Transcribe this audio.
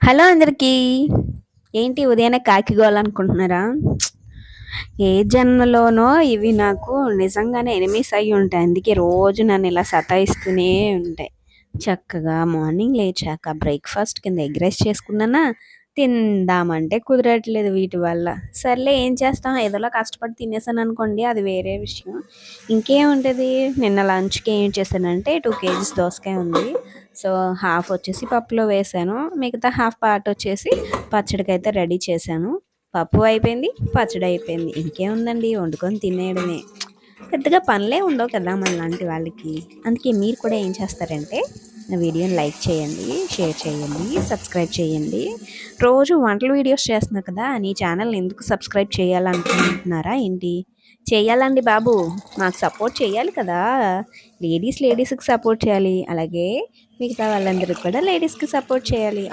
Hello అందరికీ. ఏంటి ఉదయాన్నే కాకిగోలనుకుంటున్నారా? ఏ జన్మలోనో ఇవి నాకు నిజంగానే ఎనిమీస్ అయ్యి ఉంటాయి. అందుకే రోజు నన్ను ఇలా సతాయిస్తూనే ఉంటాయి. చక్కగా మార్నింగ్ లేచాక బ్రేక్‌ఫాస్ట్ కింద ఎగ్ రైస్ చేసుకున్నానా, తిందామంటే కుదరట్లేదు వీటి వల్ల. సర్లే ఏం చేస్తాం, ఏదోలా కష్టపడి తినేసాననుకోండి అది వేరే విషయం. ఇంకేముంటది, నిన్న లంచ్‌కి ఏం చేశానంటే 2 కేజీస్ దోసకాయ ఉంది. సో, హాఫ్ వచ్చేసి పప్పులో వేశాను. మిగతా హాఫ్ పార్ట్ వచ్చేసి పచ్చడికైతే రెడీ చేశాను. పప్పు అయిపోయింది, పచ్చడి అయిపోయింది. ఇంకేముందండి, వండుకొని తినేయడమే. పెద్దగా పనులే ఉండవు కదా మనలాంటి వాళ్ళకి. అందుకే మీరు కూడా ఏం చేస్తారంటే నా వీడియోని లైక్ చేయండి, షేర్ చేయండి, సబ్స్క్రైబ్ చేయండి. రోజు వంటల వీడియోస్ చేస్తున్నా కదా, నీ ఛానల్ని ఎందుకు సబ్స్క్రైబ్ చేయాలనుకుంటున్నారా ఏంటి? చేయాలండి బాబు, మాకు సపోర్ట్ చేయాలి కదా. లేడీస్‌కి సపోర్ట్ చేయాలి. అలాగే మిగతా వాళ్ళందరూ కూడా లేడీస్‌కి సపోర్ట్ చేయాలి.